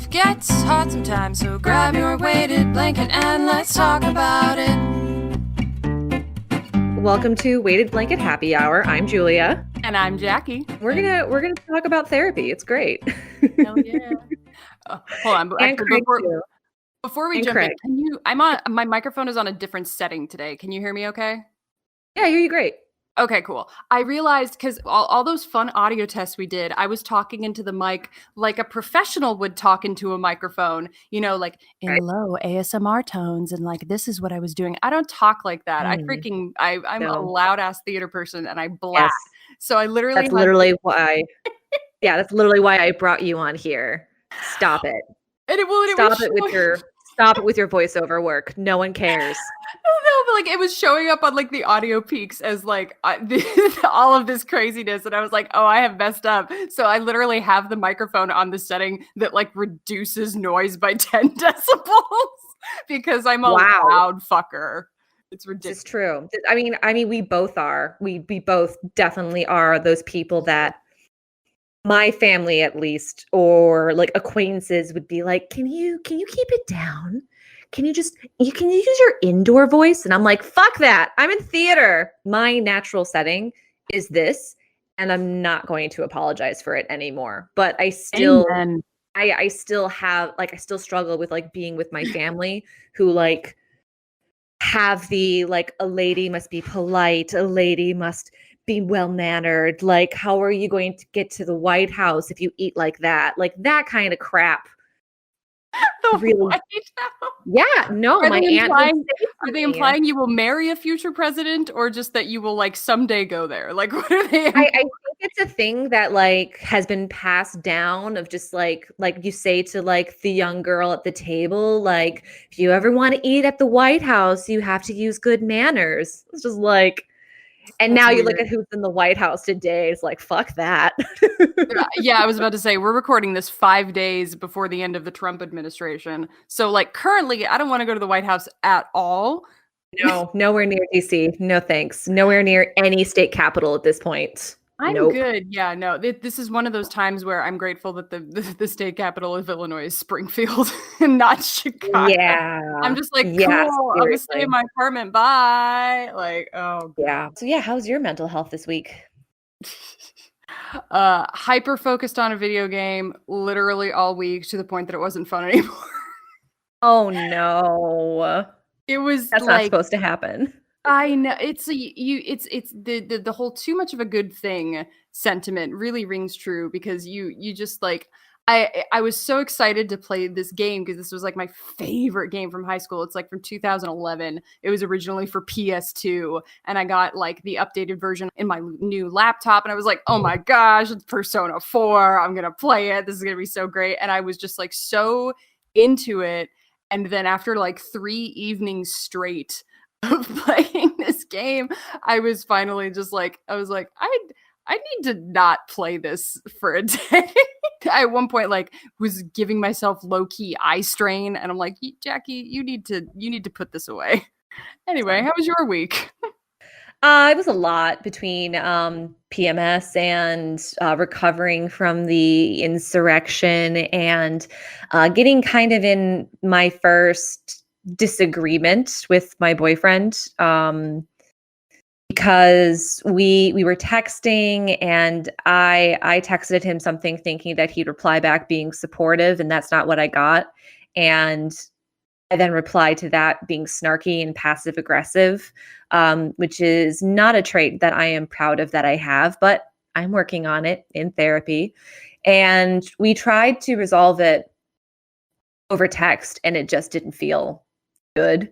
Life gets hard sometimes, so grab your weighted blanket and let's talk about it. Welcome to Weighted Blanket Happy Hour. I'm Julia. And I'm Jackie. We're gonna talk about therapy. It's great. Hell yeah. Hold on. And Craig too. Before we And jump Craig. in, my microphone is on a different setting today. Can you hear me okay? Yeah, I hear you great. Okay, cool. I realized because all those fun audio tests we did, I was talking into the mic like a professional would talk into a microphone, you know, like in Right. low ASMR tones and like this is what I was doing. I don't talk like that. I'm No. a loud ass theater person and I blast. Yes. So I literally That's literally why. Yeah, that's literally why I brought you on here. Stop it. and Stop it with your voiceover work. No one cares. No, but like it was showing up on like the audio peaks as like all of this craziness, and I was like, oh, I have messed up. So I literally have the microphone on the setting that like reduces noise by 10 decibels because I'm a loud fucker. It's ridiculous. It's true. I mean, we both are. We both definitely are those people that my family, at least, or like acquaintances, would be like, "Can you keep it down? Can you use your indoor voice?" And I'm like, "Fuck that! I'm in theater. My natural setting is this, and I'm not going to apologize for it anymore." But I still, I still have like I still struggle with like being with my family who like have the like a lady must be polite, a lady must be well-mannered, like how are you going to get to the White House if you eat like that? Like that kind of crap. The really, White House? Yeah, no, Are my they aunt are they implying you will marry a future president or just that you will like someday go there? Like what are they I think it's a thing that like has been passed down of just like you say to like the young girl at the table, like if you ever want to eat at the White House, you have to use good manners. It's just like, and That's now weird. You look at who's in the White House today. It's like, fuck that. Yeah, I was about to say, we're recording this 5 days before the end of the Trump administration. So like currently, I don't want to go to the White House at all. No, nowhere near DC. No thanks. Nowhere near any state capital at this point. I'm good. Yeah, no, this is one of those times where I'm grateful that the state capital of Illinois is Springfield and not Chicago. Yeah. I'm just like, cool, I'm gonna stay in my apartment. Bye. Like, oh. Yeah. So yeah, how's your mental health this week? Hyper focused on a video game literally all week to the point that it wasn't fun anymore. Oh no. That's not supposed to happen. I know it's the whole too much of a good thing sentiment really rings true because you just like I was so excited to play this game because this was like my favorite game from high school. It's like from 2011. It was originally for PS2 and I got like the updated version in my new laptop and I was like, "Oh my gosh, it's Persona 4. I'm going to play it. This is going to be so great." And I was just like so into it. And then after like 3 evenings straight of playing this game, I was finally just like, I was like, I need to not play this for a day. I at one point like was giving myself low-key eye strain and I'm like, Jackie, you need to put this away. Anyway, how was your week? It was a lot between PMS and recovering from the insurrection and getting kind of in my first disagreement with my boyfriend because we were texting and I texted him something thinking that he'd reply back being supportive, and that's not what I got. And I then replied to that being snarky and passive aggressive, which is not a trait that I am proud of that I have, but I'm working on it in therapy. And we tried to resolve it over text and it just didn't feel good.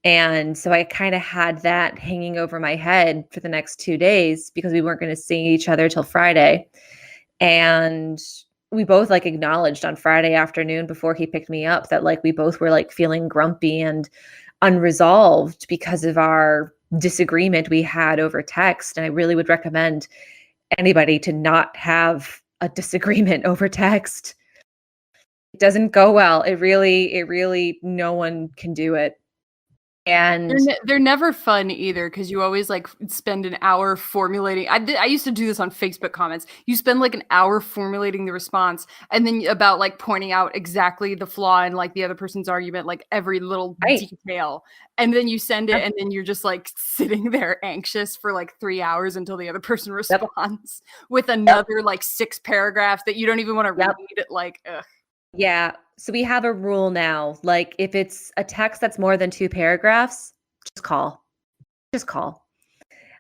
And so I kind of had that hanging over my head for the next 2 days because we weren't going to see each other till Friday. And we both like acknowledged on Friday afternoon before he picked me up that like we both were like feeling grumpy and unresolved because of our disagreement we had over text. And I really would recommend anybody to not have a disagreement over text. It doesn't go well. It really, no one can do it. And they're never fun either, because you always like spend an hour formulating. I used to do this on Facebook comments. You spend like an hour formulating the response, and then about like pointing out exactly the flaw in like the other person's argument, like every little right. detail, and then you send it, Yep. and then you're just like sitting there anxious for like 3 hours until the other person responds with another like 6 paragraphs that you don't even want to read it. Like, ugh. Yeah. So we have a rule now. Like if it's a text that's more than 2 paragraphs, just call. Just call.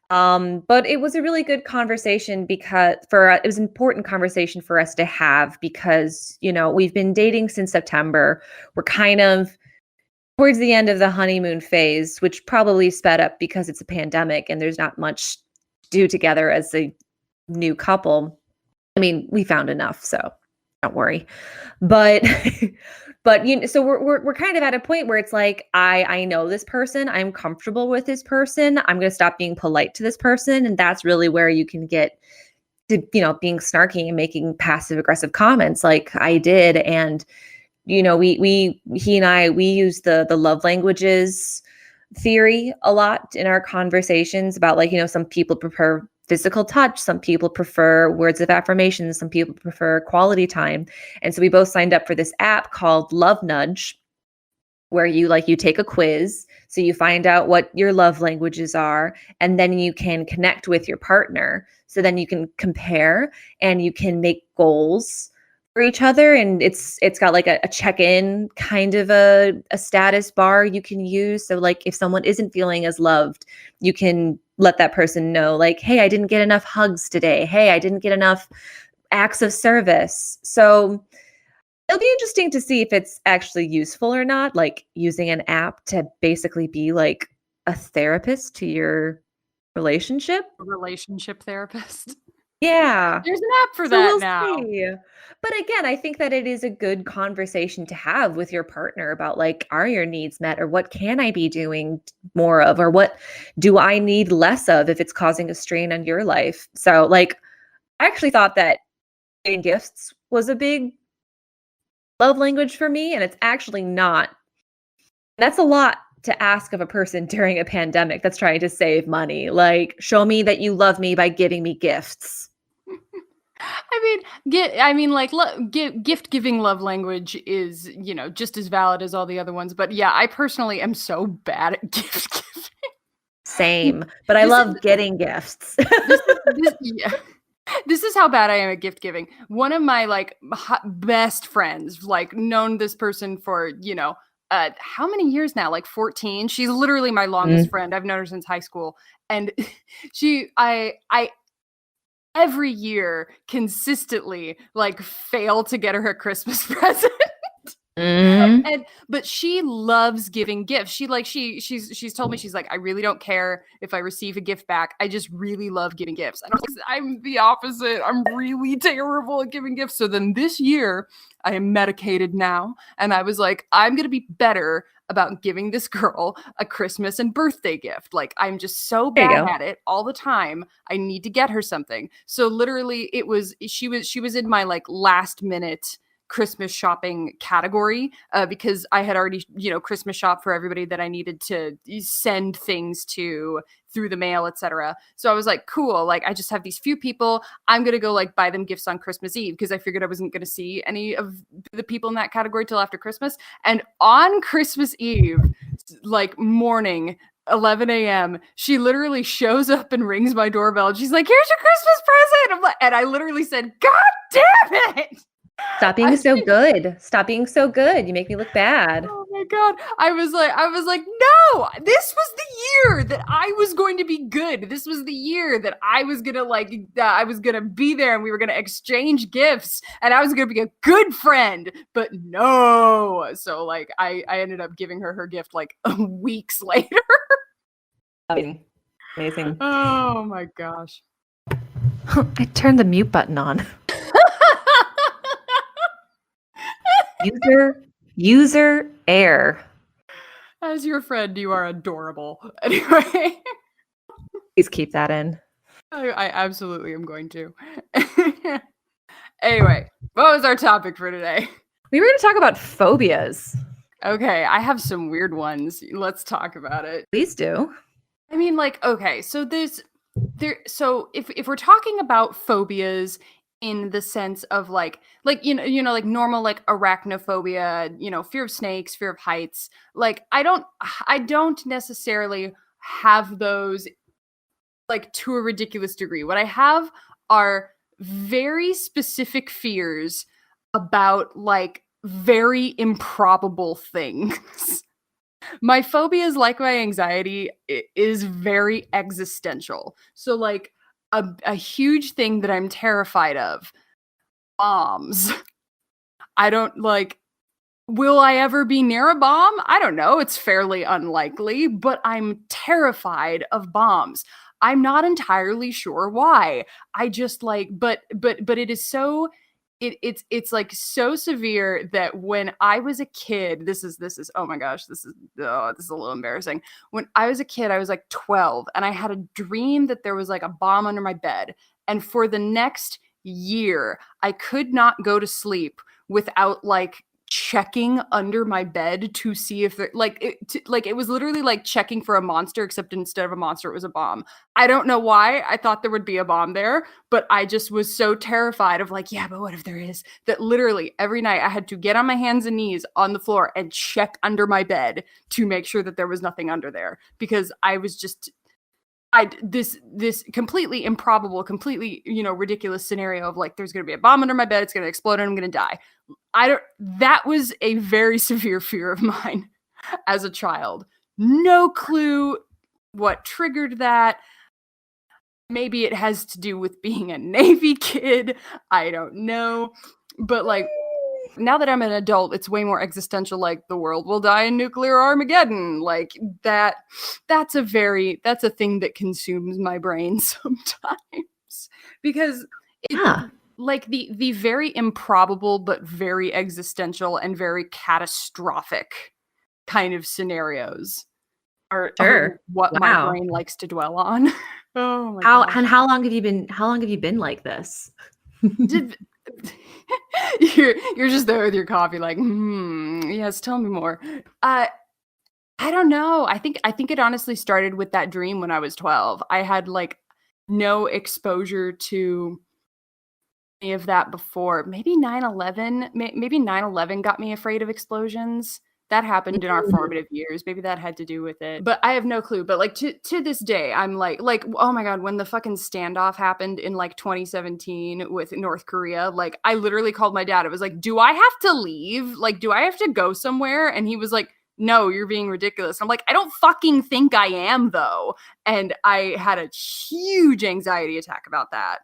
But it was a really good conversation because it was an important conversation for us to have because, we've been dating since September. We're kind of towards the end of the honeymoon phase, which probably sped up because it's a pandemic and there's not much to do together as a new couple. I mean, we found enough, so don't worry. But so we're kind of at a point where it's like I know this person, I'm comfortable with this person, I'm going to stop being polite to this person, and that's really where you can get to being snarky and making passive aggressive comments like I did. And he and I use the love languages theory a lot in our conversations about like some people prefer physical touch, some people prefer words of affirmation, some people prefer quality time. And so we both signed up for this app called Love Nudge, where you take a quiz, so you find out what your love languages are, and then you can connect with your partner, so then you can compare and you can make goals for each other. And it's got like a check-in kind of a status bar you can use. So like if someone isn't feeling as loved, you can let that person know like, hey, I didn't get enough hugs today. Hey, I didn't get enough acts of service. So it'll be interesting to see if it's actually useful or not, like using an app to basically be like a therapist to your relationship. A relationship therapist. Yeah. There's an app for that now. See. But again, I think that it is a good conversation to have with your partner about like, are your needs met, or what can I be doing more of, or what do I need less of if it's causing a strain on your life? So like, I actually thought that getting gifts was a big love language for me, and it's actually not. That's a lot to ask of a person during a pandemic that's trying to save money. Like, show me that you love me by giving me gifts. Gift giving love language is, just as valid as all the other ones. But yeah, I personally am so bad at gift giving. Same, but I love getting gifts. This is how bad I am at gift giving. One of my like best friends, like known this person for, how many years now? Like 14. She's literally my longest friend. I've known her since high school. And I every year consistently like fail to get her a Christmas present. But she loves giving gifts. She's told me, she's like, I really don't care if I receive a gift back. I just really love giving gifts. And I'm the opposite. I'm really terrible at giving gifts. So then this year I am medicated now. And I was like, I'm going to be better about giving this girl a Christmas and birthday gift. Like, I'm just so bad at it all the time. I need to get her something. So literally she was in my like last minute Christmas shopping category because I had already, Christmas shop for everybody that I needed to send things to through the mail, etc. So I was like, cool, like I just have these few people. I'm going to go like buy them gifts on Christmas Eve because I figured I wasn't going to see any of the people in that category till after Christmas. And on Christmas Eve, like morning, 11 a.m., she literally shows up and rings my doorbell. And she's like, here's your Christmas present. And I literally said, God damn it. Stop being so good. Stop being so good. You make me look bad. Oh my God. I was like, no, this was the year that I was going to be good. This was the year that I was going to I was going to be there and we were going to exchange gifts and I was going to be a good friend, but no. So like, I ended up giving her gift like weeks later. Amazing. Oh my gosh. I turned the mute button on. User error. As your friend, you are adorable. Anyway. Please keep that in. I absolutely am going to. Anyway, what was our topic for today? We were going to talk about phobias. Okay, I have some weird ones. Let's talk about it. Please do. I mean, like, okay, so so if we're talking about phobias in the sense of like like normal like arachnophobia, fear of snakes, fear of heights, like I don't necessarily have those like to a ridiculous degree. What I have are very specific fears about like very improbable things. My phobias, like my anxiety, is very existential. So like a huge thing that I'm terrified of, bombs. I don't like will I ever be near a bomb? I don't know. It's fairly unlikely, but I'm terrified of bombs. I'm not entirely sure why. I just like but it is so it's like so severe that when I was a kid, this is oh my gosh, this is a little embarrassing. When I was a kid, I was like 12 and I had a dream that there was like a bomb under my bed. And for the next year, I could not go to sleep without like checking under my bed to see if there like it was literally like checking for a monster, except instead of a monster it was a bomb. I don't know why I thought there would be a bomb there, but I just was so terrified of like, yeah, but what if there is, that literally every night I had to get on my hands and knees on the floor and check under my bed to make sure that there was nothing under there, because I was just this completely improbable, completely, ridiculous scenario of like, there's going to be a bomb under my bed, it's going to explode and I'm going to die. That was a very severe fear of mine as a child. No clue what triggered that. Maybe it has to do with being a Navy kid. I don't know. But like, now that I'm an adult, it's way more existential, like the world will die in nuclear Armageddon. Like that's a thing that consumes my brain sometimes. Because like the very improbable but very existential and very catastrophic kind of scenarios are what my brain likes to dwell on. Oh my gosh. And how long have you been like this? You're just there with your coffee like, yes, tell me more. I don't know. I think it honestly started with that dream when I was 12. I had like no exposure to any of that before. Maybe 9/11. Maybe 9/11 got me afraid of explosions. That happened in our formative years. Maybe that had to do with it. But I have no clue. But like to this day, I'm like, oh my God, when the fucking standoff happened in like 2017 with North Korea, like I literally called my dad. It was like, do I have to leave? Like, do I have to go somewhere? And he was like, no, you're being ridiculous. I'm like, I don't fucking think I am though. And I had a huge anxiety attack about that.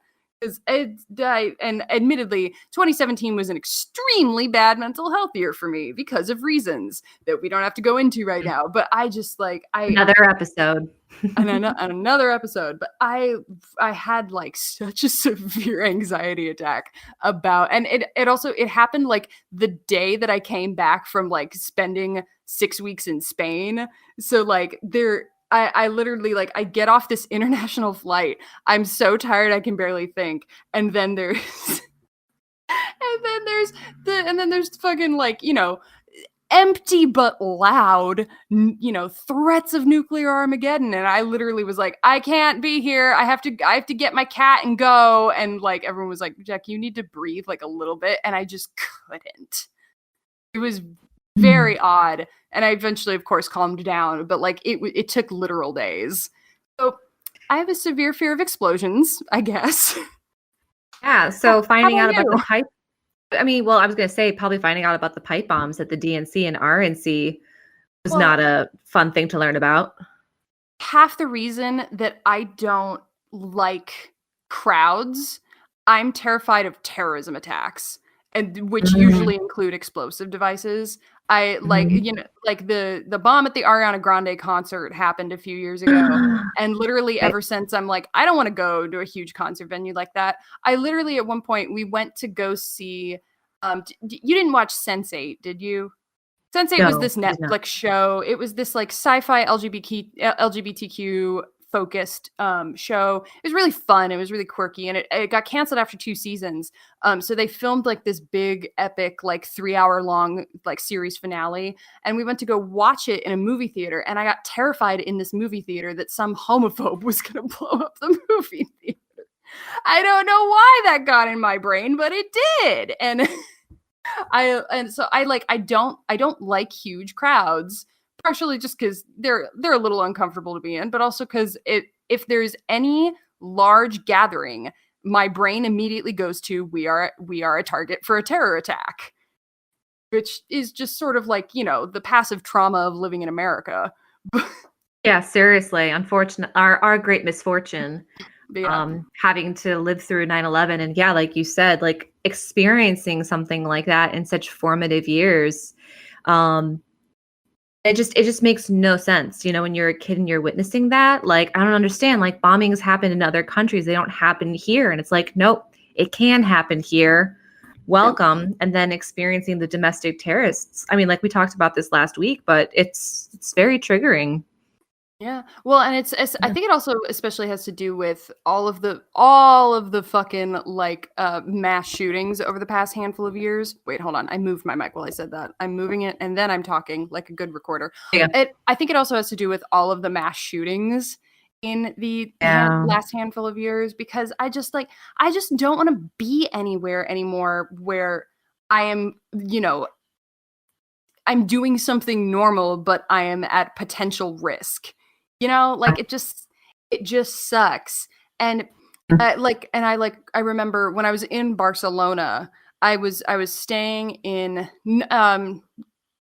And admittedly, 2017 was an extremely bad mental health year for me because of reasons that we don't have to go into right now. But I just like another episode. another episode. But I had like such a severe anxiety attack about, and it happened like the day that I came back from like spending 6 weeks in Spain. So like I literally like I get off this international flight. I'm so tired I can barely think. And then there's and then there's fucking like, empty but loud, threats of nuclear Armageddon. And I literally was like, I can't be here. I have to get my cat and go. And like everyone was like, Jack, you need to breathe like a little bit. And I just couldn't. It was very odd. And I eventually, of course, calmed down, but like it took literal days. So I have a severe fear of explosions, I guess. Yeah. So finding out about the pipe. I mean, well, I was going to say probably finding out about the pipe bombs at the DNC and RNC was not a fun thing to learn about. Half the reason that I don't like crowds, I'm terrified of terrorism attacks, and which usually include explosive devices. I like, like the bomb at the Ariana Grande concert happened a few years ago. And literally ever since, I'm like, I don't want to go to a huge concert venue like that. I literally, at one point, we went to go see, you didn't watch Sense8, did you? Sense8 was this Netflix show. It was this like sci-fi LGBTQ focused show. It was really fun. It was really quirky, and it got canceled after 2 seasons. So they filmed like this big epic like 3-hour long like series finale, and we went to go watch it in a movie theater, and I got terrified in this movie theater that some homophobe was going to blow up the movie theater. I don't know why that got in my brain, but it did. And I don't like huge crowds, partially just because they're a little uncomfortable to be in, but also because if there's any large gathering, my brain immediately goes to we are a target for a terror attack, which is just sort of like, you know, the passive trauma of living in America. Yeah, seriously. Unfortunate, our great misfortune. Yeah. Having to live through 9/11, and yeah, like you said, like experiencing something like that in such formative years. It just makes no sense, you know, when you're a kid and you're witnessing that. Like, I don't understand, like bombings happen in other countries, they don't happen here. And it's like, nope, it can happen here. Welcome. And then experiencing the domestic terrorists. I mean, like we talked about this last week, but it's very triggering. Yeah. Well, and it's I think it also especially has to do with all of the fucking like mass shootings over the past handful of years. Wait, hold on. I moved my mic while I said that. I'm moving it and then I'm talking like a good recorder. Yeah. I think it also has to do with all of the mass shootings in the last handful of years, because I just don't want to be anywhere anymore where I am, you know, I'm doing something normal, but I am at potential risk. You know, like it just sucks. And I remember when I was in Barcelona, I was staying in I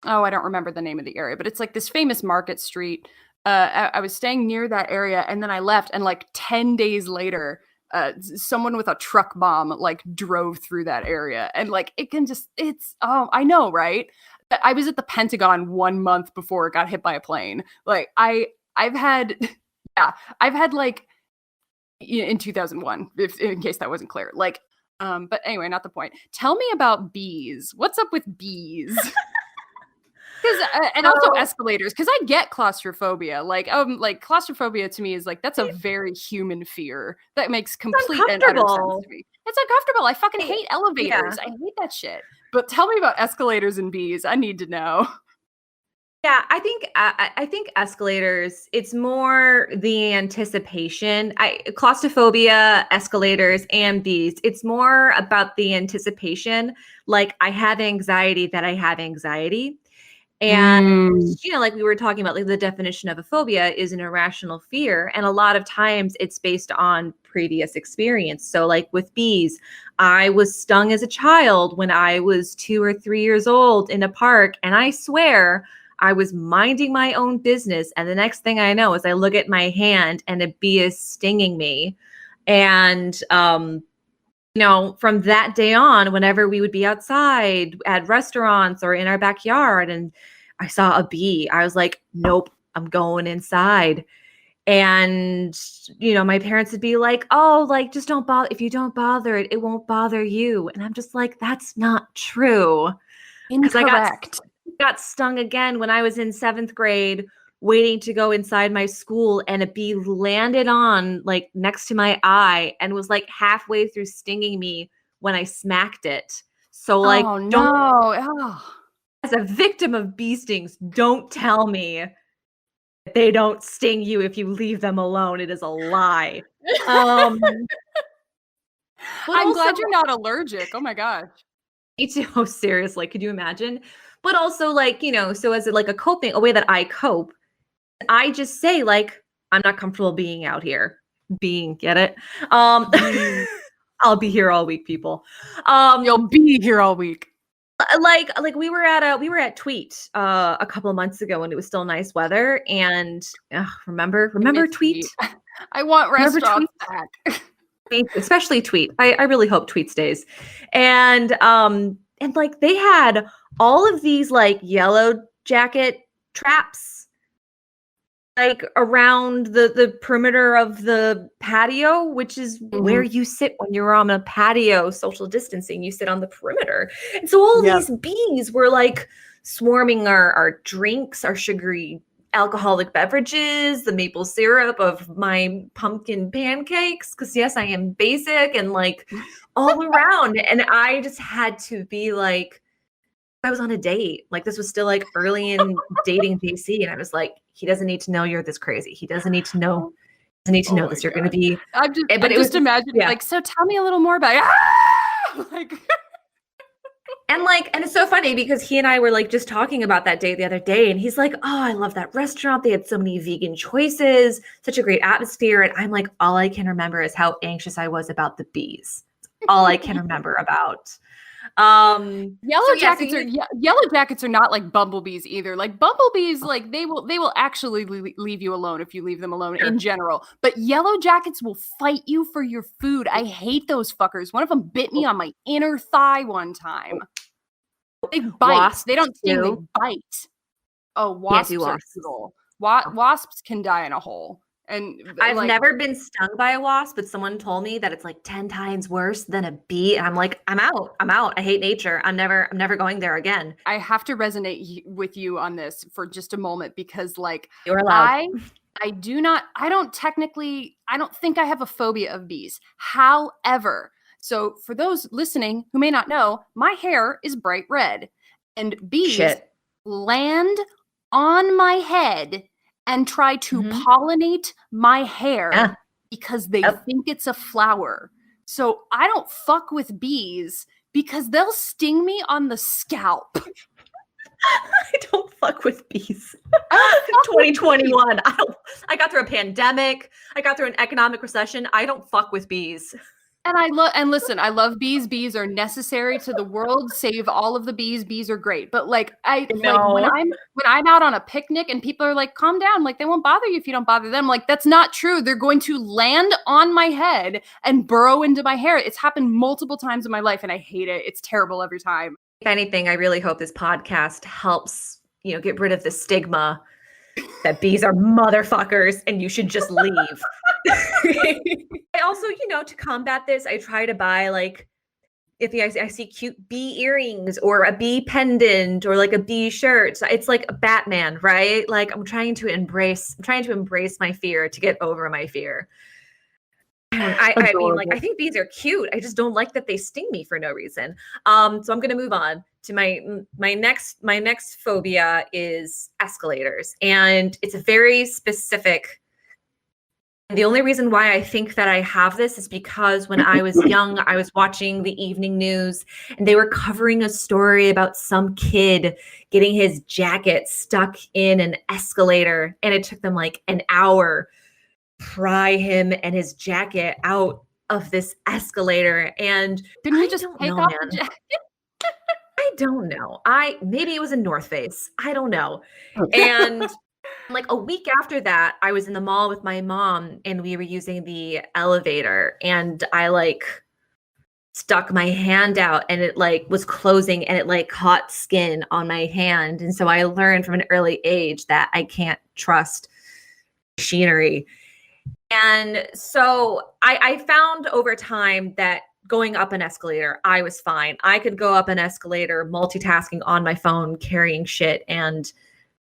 don't remember the name of the area, but it's like this famous market street. I was staying near that area, and then I left, and like 10 days later, someone with a truck bomb like drove through that area, and like I know, right? I was at the Pentagon 1 month before it got hit by a plane. Like I've had like in 2001, in case that wasn't clear. Like, but anyway, not the point. Tell me about bees. What's up with bees? And also escalators, because I get claustrophobia. Like claustrophobia to me is like, that's a very human fear that makes complete and utter sense to me. It's uncomfortable. I fucking hate elevators. I hate that shit. But tell me about escalators and bees. I need to know. Yeah, I think escalators, it's more the anticipation. Claustrophobia, escalators, and bees, it's more about the anticipation. Like, I have anxiety that I have anxiety. And, you know, like we were talking about, like the definition of a phobia is an irrational fear. And a lot of times it's based on previous experience. So like with bees, I was stung as a child when I was 2 or 3 years old in a park. And I swear I was minding my own business. And the next thing I know is I look at my hand and a bee is stinging me. And, you know, from that day on, whenever we would be outside at restaurants or in our backyard and I saw a bee, I was like, nope, I'm going inside. And, you know, my parents would be like, oh, like, just don't bother. If you don't bother it, it won't bother you. And I'm just like, that's not true. Incorrect. I got stung again when I was in 7th grade, waiting to go inside my school, and a bee landed on like next to my eye and was like halfway through stinging me when I smacked it. So like, oh no. As a victim of bee stings, don't tell me that they don't sting you if you leave them alone. It is a lie. I'm glad you're not allergic. Oh my gosh. Me too. Oh, seriously, could you imagine? But also, like, you know, so as a way that I cope, I just say, like, I'm not comfortable being out here. Get it? I'll be here all week, people. You'll be here all week. Like we were at Tweet a couple of months ago when it was still nice weather, and remember Tweet? I want restaurants back. Especially Tweet. I really hope Tweet stays. And like they had all of these like yellow jacket traps like around the perimeter of the patio, which is where you sit when you're on a patio, social distancing, you sit on the perimeter. And so all these bees were like swarming our drinks, our sugary alcoholic beverages, the maple syrup of my pumpkin pancakes. Cause yes, I am basic and like all around. And I just had to be like, I was on a date. Like this was still like early in dating JC. And I was like, he doesn't need to know you're this crazy. He doesn't need to know. Doesn't need to know this. You're going to be. I'm But it was just imagining yeah. like, so tell me a little more about like. And it's so funny because he and I were like just talking about that date the other day, and he's like, "Oh, I love that restaurant. They had so many vegan choices, such a great atmosphere." And I'm like, all I can remember is how anxious I was about the bees. All I can remember about. Yellow jackets are not like bumblebees either. Like bumblebees, like they will actually leave you alone if you leave them alone in general. But yellow jackets will fight you for your food. I hate those fuckers. One of them bit me on my inner thigh one time. They bite. Wasps they don't sting. They too. bite. Oh, wasps are brutal. Wasps can die in a hole. And I've never been stung by a wasp, but someone told me that it's like 10 times worse than a bee. And I'm like, I'm out. I hate nature. I'm never going there again. I have to resonate with you on this for just a moment because like you're allowed. I don't think I have a phobia of bees. However, so for those listening who may not know, my hair is bright red and bees land on my head and try to pollinate my hair because they think it's a flower. So I don't fuck with bees because they'll sting me on the scalp. I don't fuck with bees. 2021. I got through a pandemic. I got through an economic recession. I don't fuck with bees. And listen, I love bees. Bees are necessary to the world. Save all of the bees. Bees are great. But like when I'm out on a picnic and people are like, calm down, like they won't bother you if you don't bother them. Like that's not true. They're going to land on my head and burrow into my hair. It's happened multiple times in my life and I hate it. It's terrible every time. If anything, I really hope this podcast helps, get rid of the stigma that bees are motherfuckers and you should just leave. I also, to combat this, I try to buy like, if I see cute bee earrings or a bee pendant or like a bee shirt, it's like a Batman, right? Like I'm trying to embrace my fear to get over my fear. I mean, like, I think bees are cute. I just don't like that they sting me for no reason. So I'm going to move on to my next phobia is escalators. And it's a very specific. The only reason why I think that I have this is because when I was young, I was watching the evening news and they were covering a story about some kid getting his jacket stuck in an escalator. And it took them like an hour pry him and his jacket out of this escalator. And didn't he just take off the jacket? I don't know. Maybe it was a North Face. I don't know. And like a week after that, I was in the mall with my mom and we were using the elevator and I like stuck my hand out and it like was closing and it like caught skin on my hand. And so I learned from an early age that I can't trust machinery. And so I found over time that going up an escalator, I was fine. I could go up an escalator, multitasking on my phone, carrying shit and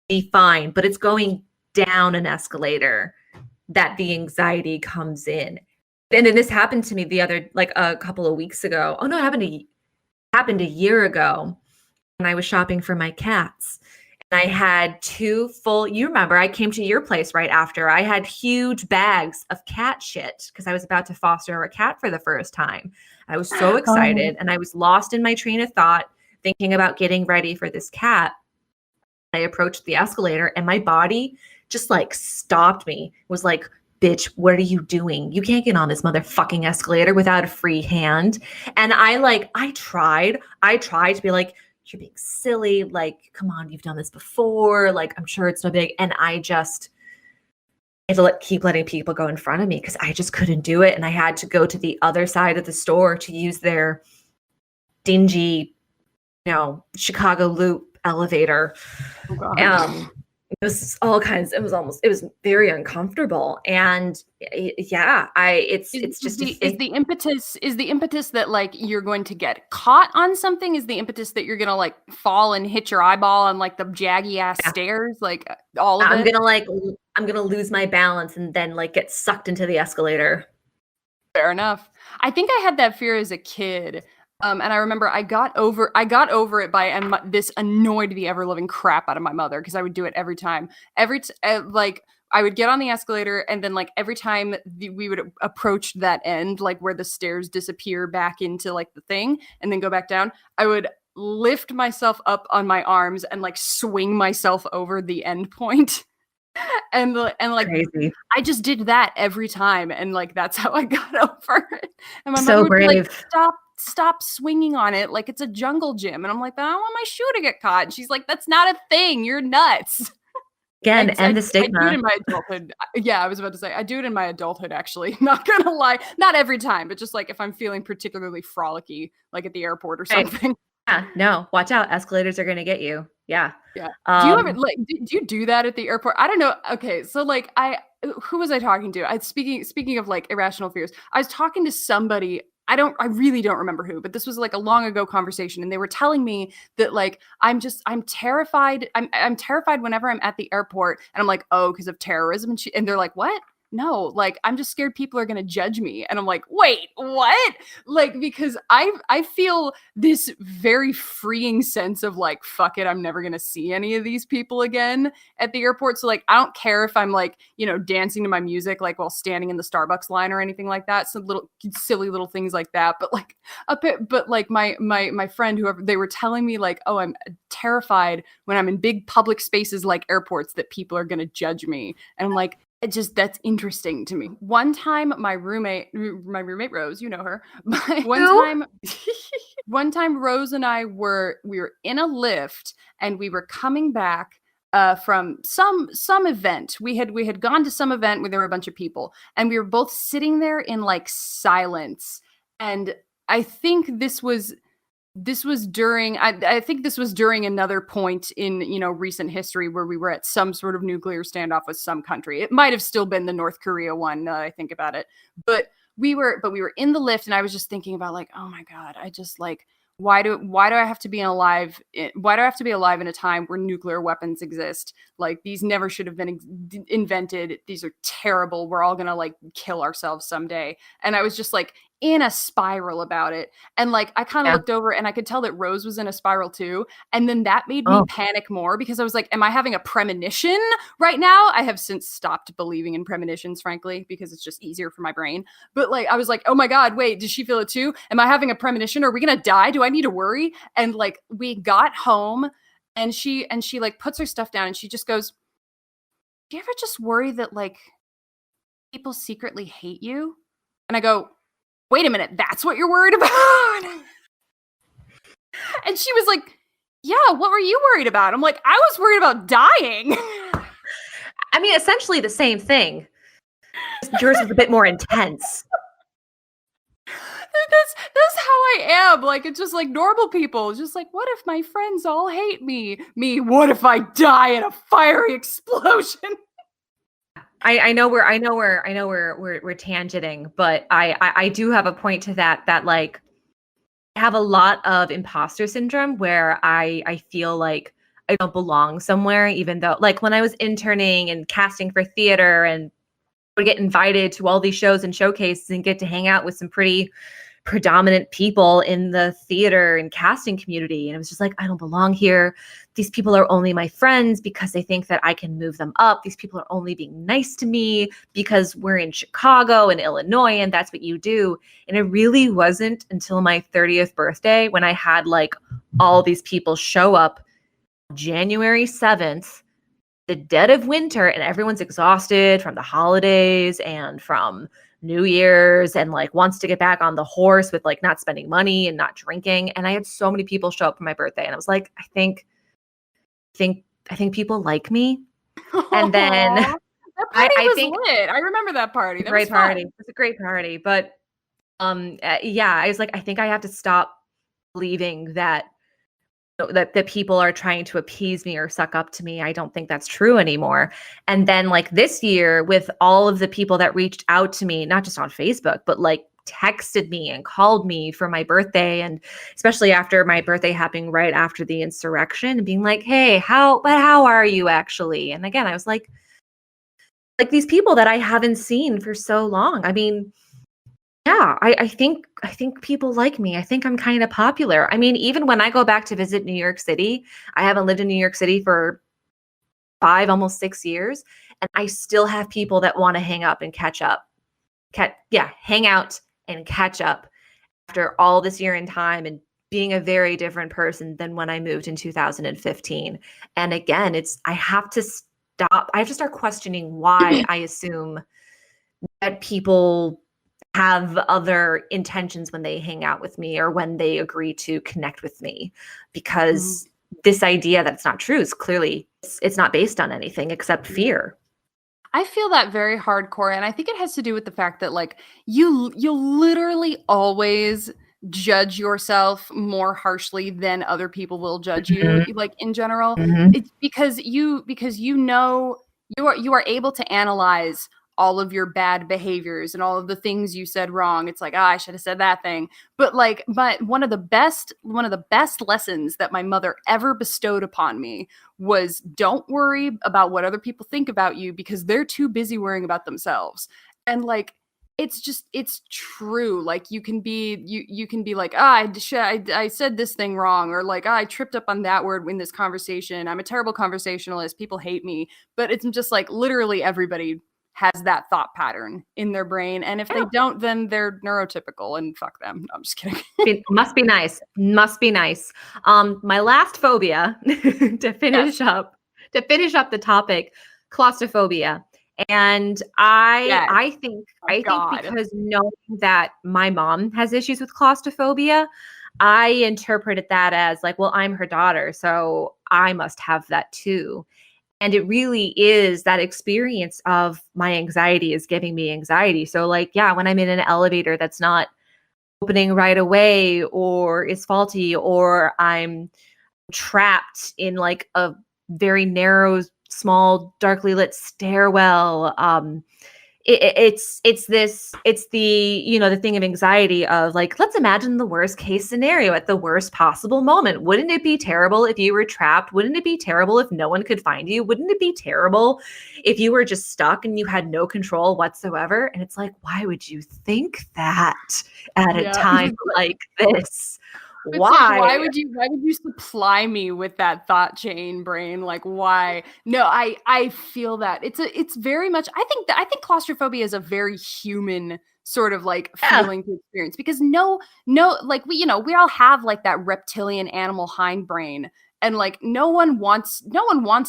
be fine. But it's going down an escalator that the anxiety comes in. And then this happened to me a couple of weeks ago. Oh no, it happened a year ago when I was shopping for my cats. I had you remember, I came to your place right after. I had huge bags of cat shit because I was about to foster a cat for the first time. I was so excited and I was lost in my train of thought thinking about getting ready for this cat. I approached the escalator and my body just like stopped me. It was like, bitch, what are you doing? You can't get on this motherfucking escalator without a free hand. And I tried to be like, you're being silly. Like, come on, you've done this before. Like, I'm sure it's no big. And I had to keep letting people go in front of me because I just couldn't do it. And I had to go to the other side of the store to use their dingy, Chicago Loop elevator. was all kinds. It was very uncomfortable. And it's just a Is thing. the impetus that like you're going to get caught on something? Is the impetus that you're gonna like fall and hit your eyeball on like the jaggy ass Yeah. stairs? Like all of it? I'm gonna lose my balance and then like get sucked into the escalator. Fair enough. I think I had that fear as a kid. And I remember I got over it by, and this annoyed the ever loving crap out of my mother because I would do it every time. Like I would get on the escalator, and then like every time we would approach that end, like where the stairs disappear back into like the thing and then go back down, I would lift myself up on my arms and like swing myself over the end point. And like Crazy. I just did that every time, and like that's how I got over it. And my So mother would be like, brave. stop swinging on it like it's a jungle gym. And I'm like, but I don't want my shoe to get caught. And she's like, that's not a thing, you're nuts. Again, I and the do it stigma. in my adulthood. Yeah, I was about to say I do it in my adulthood, actually. Not gonna lie, not every time, but just like if I'm feeling particularly frolicky, like at the airport or Right. something. Yeah, no, watch out. Escalators are gonna get you. Yeah. Yeah. Do you ever Um, like do you do that at the airport? I don't know. Okay, so like who was I talking to? Speaking of like irrational fears, I was talking to somebody. I really don't remember who, but this was like a long ago conversation, and they were telling me that like I'm terrified. I'm terrified whenever I'm at the airport, and I'm like, oh, because of terrorism, and they're like, what? No, like I'm just scared people are gonna judge me. And I'm like, wait, what? Like, because I feel this very freeing sense of like, fuck it, I'm never gonna see any of these people again at the airport. So like I don't care if I'm like, dancing to my music like while standing in the Starbucks line or anything like that. Some little silly little things like that. But like but like my friend, whoever, they were telling me like, oh, I'm terrified when I'm in big public spaces like airports that people are gonna judge me. And I'm like, that's interesting to me. One time my roommate Rose, you know her, Who? one time Rose and I we were in a lift, and we were coming back from some event. We had gone to some event where there were a bunch of people, and we were both sitting there in like silence. And I think this was during, I think this was during another point in recent history where we were at some sort of nuclear standoff with some country. It might have still been the North Korea one, now that I think about it. But we were in the lift, and I was just thinking about like, oh my god, I just like, why do I have to be alive? Why do I have to be alive in a time where nuclear weapons exist? Like, these never should have been invented. These are terrible. We're all gonna like kill ourselves someday. And I was just like in a spiral about it. And like I kind of looked over, and I could tell that Rose was in a spiral too. And then that made me panic more, because I was like, am I having a premonition right now? I have since stopped believing in premonitions, frankly, because it's just easier for my brain. But like I was like, oh my god, wait, did she feel it too? Am I having a premonition? Are we gonna die? Do I need to worry? And like we got home, and she like puts her stuff down, and she just goes, do you ever just worry that like people secretly hate you? And I go, wait a minute, that's what you're worried about? And she was like, yeah, what were you worried about? I'm like, I was worried about dying. I mean, essentially the same thing. Yours is a bit more intense. That's how I am. Like, it's just like normal people. It's just like, what if my friends all hate me? What if I die in a fiery explosion? I know we're tangenting, but I do have a point to that like I have a lot of imposter syndrome where I feel like I don't belong somewhere, even though like when I was interning and casting for theater and would get invited to all these shows and showcases and get to hang out with some pretty predominant people in the theater and casting community. And it was just like, I don't belong here. These people are only my friends because they think that I can move them up. These people are only being nice to me because we're in Chicago and Illinois and that's what you do. And it really wasn't until my 30th birthday when I had like all these people show up January 7th, the dead of winter, and everyone's exhausted from the holidays and from New Year's and like wants to get back on the horse with like not spending money and not drinking. And I had so many people show up for my birthday, and I was like, I think people like me. And then that party was think lit. I remember that party. That great was fun. party. It was a great party. But yeah, I was like, I think I have to stop believing that that people are trying to appease me or suck up to me. I don't think that's true anymore. And then like this year with all of the people that reached out to me, not just on Facebook, but like texted me and called me for my birthday, and especially after my birthday happening right after the insurrection, and being like, "Hey, how are you actually?" And again, I was like these people that I haven't seen for so long. I mean, yeah, I think people like me. I think I'm kind of popular. I mean, even when I go back to visit New York City, I haven't lived in New York City for 5, almost 6 years, and I still have people that want to hang up and catch up. Hang out and catch up after all this year in time and being a very different person than when I moved in 2015. And again, I have to start questioning why I assume that people have other intentions when they hang out with me or when they agree to connect with me, because this idea that it's not true is clearly it's not based on anything except fear. I feel that very hardcore, and I think it has to do with the fact that like you literally always judge yourself more harshly than other people will judge you, like in general. It's because you know you are able to analyze all of your bad behaviors and all of the things you said wrong. It's like, I should have said that thing. But one of the best lessons that my mother ever bestowed upon me was, don't worry about what other people think about you, because they're too busy worrying about themselves. And like, it's true. Like you can be like, I said this thing wrong, or like, I tripped up on that word in this conversation. I'm a terrible conversationalist. People hate me. But it's just like literally everybody has that thought pattern in their brain. And if they don't, then they're neurotypical and fuck them. No, I'm just kidding. Must be nice. My last phobia to finish up the topic, claustrophobia. And I think because knowing that my mom has issues with claustrophobia, I interpreted that as like, well, I'm her daughter, so I must have that too. And it really is that experience of my anxiety is giving me anxiety. So like, yeah, when I'm in an elevator that's not opening right away or is faulty, or I'm trapped in like a very narrow, small, darkly lit stairwell, it's the the thing of anxiety of like, let's imagine the worst case scenario at the worst possible moment. Wouldn't it be terrible if you were trapped? Wouldn't it be terrible if no one could find you? Wouldn't it be terrible if you were just stuck and you had no control whatsoever? And it's like, why would you think that at a time like this? Why? Like, why would you supply me with that thought chain, brain? Like, why? No, I feel that it's very much. I think claustrophobia is a very human sort of like feeling to experience, because like we all have like that reptilian animal hindbrain. And like no one wants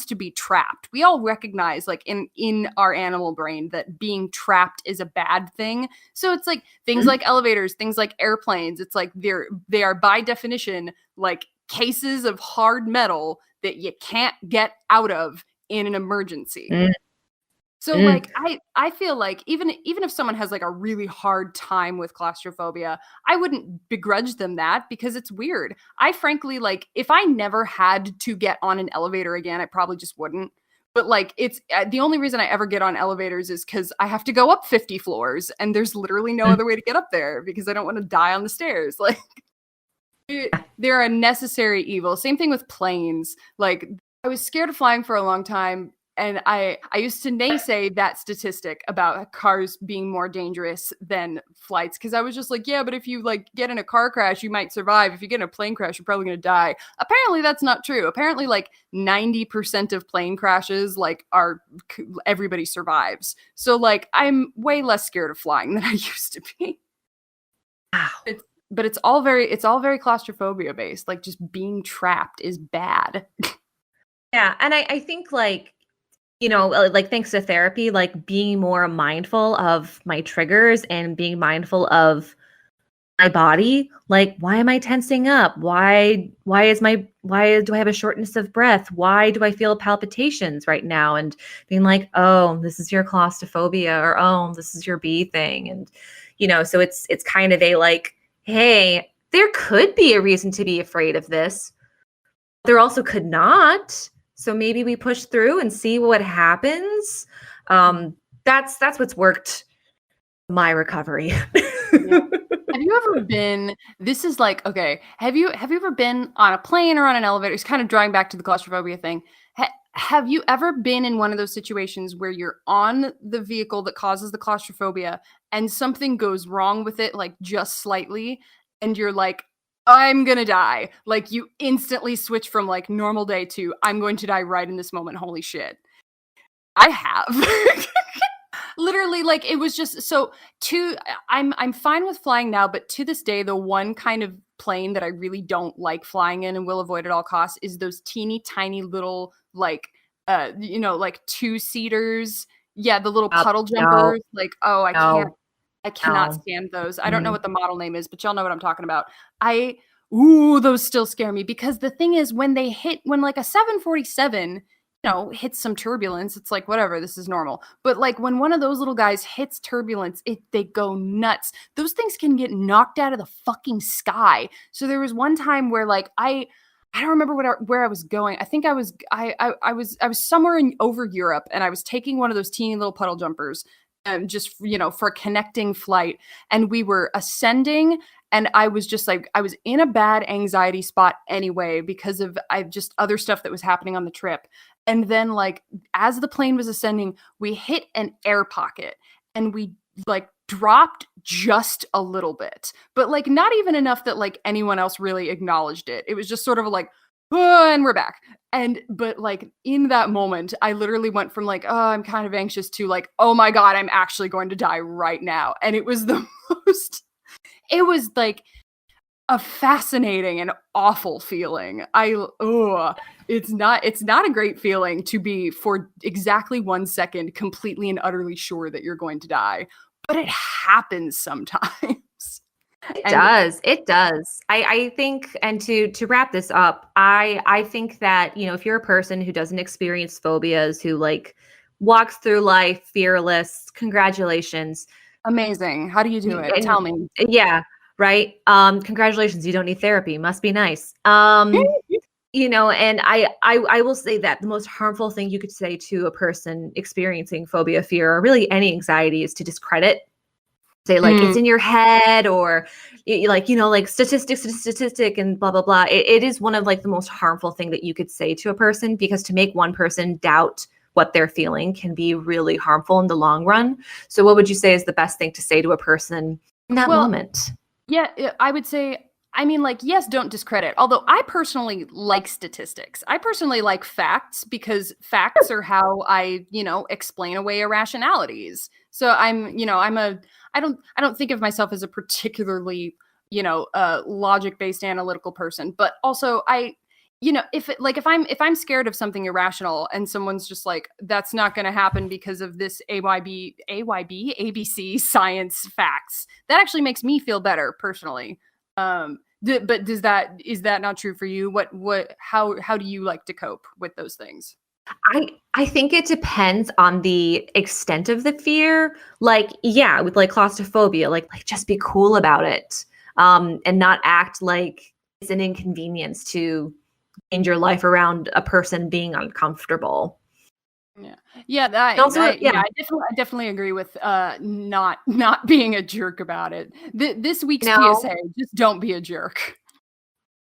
to be trapped. We all recognize like in our animal brain that being trapped is a bad thing. So it's like things like elevators, things like airplanes. It's like they are by definition like cases of hard metal that you can't get out of in an emergency. So like I feel like even if someone has like a really hard time with claustrophobia, I wouldn't begrudge them that, because it's weird. I frankly, like, if I never had to get on an elevator again, I probably just wouldn't. But like, it's the only reason I ever get on elevators is because I have to go up 50 floors, and there's literally no other way to get up there because I don't want to die on the stairs. Like, they're a necessary evil. Same thing with planes. Like, I was scared of flying for a long time. And I used to naysay that statistic about cars being more dangerous than flights, because I was just like, yeah, but if you like get in a car crash, you might survive. If you get in a plane crash, you're probably going to die. Apparently, that's not true. Apparently, like 90% of plane crashes, like everybody survives. So like, I'm way less scared of flying than I used to be. Wow. But it's all very claustrophobia based. Like, just being trapped is bad. Yeah, and I think like, like thanks to therapy, like being more mindful of my triggers and being mindful of my body. Like, why am I tensing up? Why do I have a shortness of breath? Why do I feel palpitations right now? And being like, oh, this is your claustrophobia, or oh, this is your bee thing. And, so it's kind of a like, hey, there could be a reason to be afraid of this. there also could not. So maybe we push through and see what happens. That's what's worked my recovery. Yeah. Have you ever been, this is like, okay, have you ever been on a plane or on an elevator? It's kind of drawing back to the claustrophobia thing. Have you ever been in one of those situations where you're on the vehicle that causes the claustrophobia and something goes wrong with it, like just slightly, and you're like, I'm gonna die. Like you instantly switch from like normal day to I'm going to die right in this moment. Holy shit. I have. Literally, like it was just so I'm fine with flying now, but to this day, the one kind of plane that I really don't like flying in and will avoid at all costs is those teeny tiny little like like 2-seaters. Yeah, the little puddle jumpers. Like, oh, I cannot stand those. I don't know what the model name is, but y'all know what I'm talking about. Those still scare me because the thing is when like a 747 hits some turbulence, it's like, whatever, this is normal. But like when one of those little guys hits turbulence, they go nuts. Those things can get knocked out of the fucking sky. So there was one time where like I don't remember where I was going. I think I was somewhere over Europe, and I was taking one of those teeny little puddle jumpers, just for a connecting flight, and we were ascending. And I was just like, I was in a bad anxiety spot anyway because of just other stuff that was happening on the trip. And then like as the plane was ascending, we hit an air pocket and we like dropped just a little bit, but like not even enough that like anyone else really acknowledged it. It was just sort of like, oh, and we're back. But like in that moment, I literally went from like, oh, I'm kind of anxious to like, oh my God, I'm actually going to die right now. And it was the it was like a fascinating and awful feeling. It's not a great feeling to be for exactly 1 second completely and utterly sure that you're going to die, but it happens sometimes. It does. I think, and to wrap this up, I think that, if you're a person who doesn't experience phobias, who like walks through life fearless, congratulations. Amazing. How do you do it? Tell me. Yeah. Right. Congratulations. You don't need therapy. Must be nice. And I will say that the most harmful thing you could say to a person experiencing phobia, fear, or really any anxiety is to discredit. Say like it's in your head, or like statistic and blah, blah, blah. It is one of like the most harmful thing that you could say to a person, because to make one person doubt what they're feeling can be really harmful in the long run. So what would you say is the best thing to say to a person in that moment? Yeah, I would say, I mean, like, yes, don't discredit. Although I personally like statistics. I personally like facts because facts are how I, explain away irrationalities. So I don't think of myself as a particularly, logic-based analytical person, but also if I'm scared of something irrational and someone's just like, that's not going to happen because of this ABC science facts, that actually makes me feel better personally. But is that not true for you? How do you like to cope with those things? I think it depends on the extent of the fear. Like, yeah, with like claustrophobia, like just be cool about it, and not act like it's an inconvenience to change your life around a person being uncomfortable. I definitely agree with not being a jerk about it. This week's PSA: just don't be a jerk.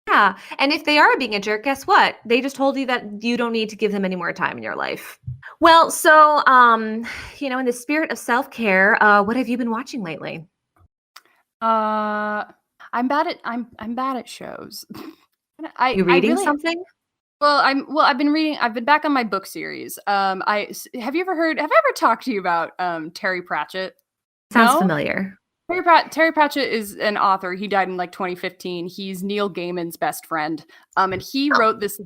Yeah, and if they are being a jerk, guess what? They just told you that you don't need to give them any more time in your life. Well, so in the spirit of self-care, what have you been watching lately? I'm bad at shows. You reading something? Well, I've been reading. I've been back on my book series. Have I ever talked to you about Terry Pratchett? Sounds familiar. Terry Pratchett is an author. He died in like 2015. He's Neil Gaiman's best friend. And he wrote this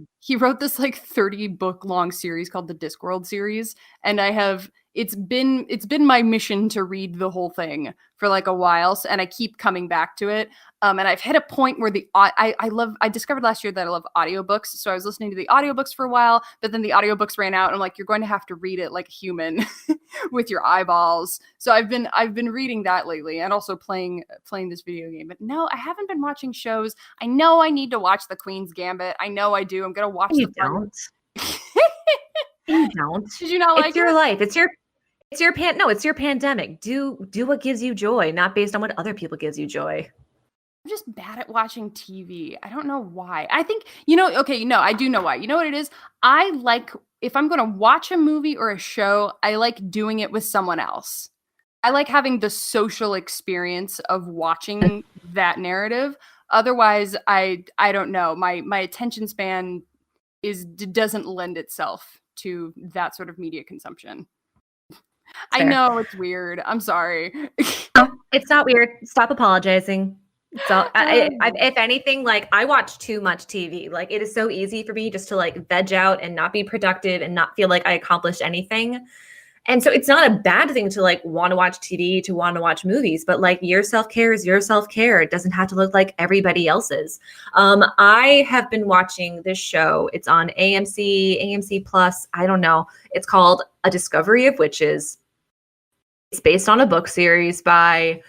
like 30 book long series called the Discworld series. And I have it's been my mission to read the whole thing for like a while, and I keep coming back to it. And I've hit a point where I discovered last year that I love audiobooks. So I was listening to the audiobooks for a while, but then the audiobooks ran out. And I'm like, you're going to have to read it like a human with your eyeballs. So I've been reading that lately, and also playing this video game. But no, I haven't been watching shows. I know I need to watch The Queen's Gambit. I know I do. I'm gonna watch You don't. You don't. Did you not like It's your life. It's your pandemic. Do what gives you joy, not based on what other people gives you joy. I'm just bad at watching TV. I don't know why. I think, I do know why. You know what it is? I like, if I'm going to watch a movie or a show, I like doing it with someone else. I like having the social experience of watching that narrative. Otherwise, I don't know. My attention span doesn't lend itself to that sort of media consumption. I know it's weird. I'm sorry. No, it's not weird. Stop apologizing. So if anything, like, I watch too much TV. Like, it is so easy for me just to like veg out and not be productive and not feel like I accomplished anything. And so it's not a bad thing to like want to watch TV, to want to watch movies, but like your self-care is your self-care. It doesn't have to look like everybody else's. I have been watching this show. It's on AMC Plus. I don't know. It's called A Discovery of Witches. It's based on a book series by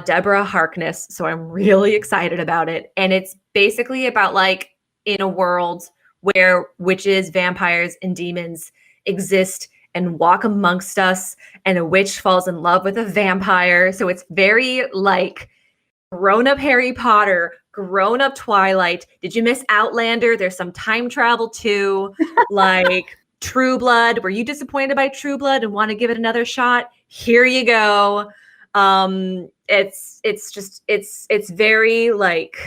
Deborah Harkness. So I'm really excited about it. And it's basically about like in a world where witches, vampires, and demons exist and walk amongst us, and a witch falls in love with a vampire. So it's very like grown-up Harry Potter, grown-up Twilight. Did you miss Outlander? There's some time travel too. Like True Blood. Were you disappointed by True Blood and want to give it another shot? Here you go. It's very like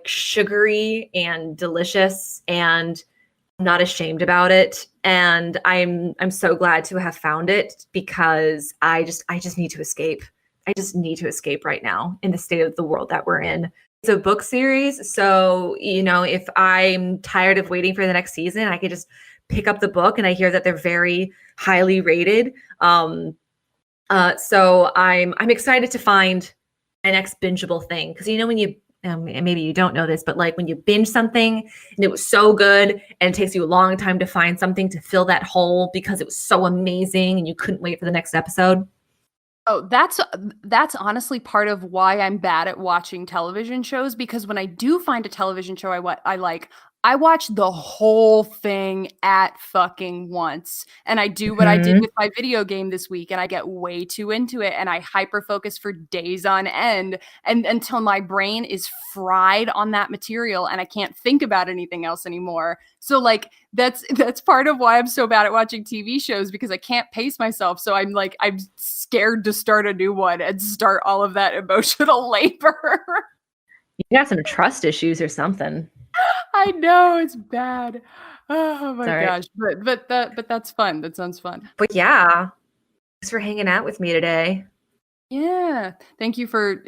sugary and delicious, and I'm not ashamed about it. And I'm so glad to have found it, because I just need to escape. I just need to escape right now in the state of the world that we're in. It's a book series, so if I'm tired of waiting for the next season, I could just pick up the book, and I hear that they're very highly rated. So I'm excited to find my next bingeable thing, because when you maybe you don't know this, but like when you binge something and it was so good and it takes you a long time to find something to fill that hole because it was so amazing and you couldn't wait for the next episode. Oh, that's honestly part of why I'm bad at watching television shows, because when I do find a television show I like, I watch the whole thing at fucking once. And I do what I did with my video game this week, and I get way too into it, and I hyper focus for days on end, and until my brain is fried on that material and I can't think about anything else anymore. So like that's part of why I'm so bad at watching TV shows, because I can't pace myself. So I'm scared to start a new one and start all of that emotional labor. You got some trust issues or something. I know, it's bad. Oh my gosh. But that's fun. That sounds fun. But yeah, thanks for hanging out with me today. Yeah. Thank you for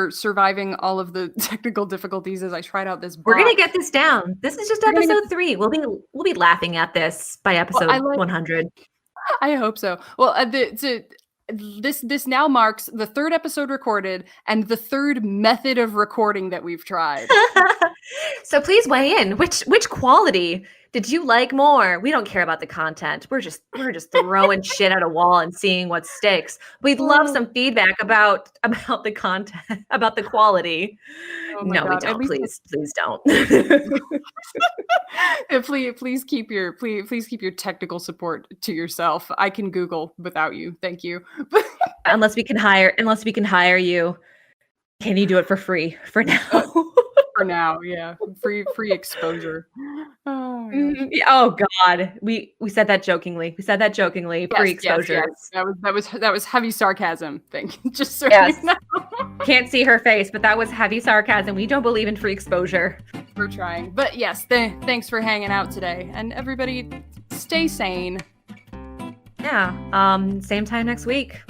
surviving all of the technical difficulties as I tried out this box. We're gonna get this down. This is just episode 3. We'll be laughing at this by episode 100. I hope so. Well, this now marks the 3rd episode recorded and the 3rd method of recording that we've tried. So please weigh in. Which quality did you like more? We don't care about the content. We're just throwing shit at a wall and seeing what sticks. We'd love some feedback about the content, about the quality. Oh no, God. we don't. Please don't. Please keep your technical support to yourself. I can Google without you. Thank you. unless we can hire you. Can you do it for free for now? For now, yeah. Free exposure. Oh God. We said that jokingly. Free exposure. Yes. That was heavy sarcasm. Thank you. Just so yes. you know. Can't see her face, but that was heavy sarcasm. We don't believe in free exposure. We're trying. But yes, thanks for hanging out today. And everybody stay sane. Yeah. Same time next week.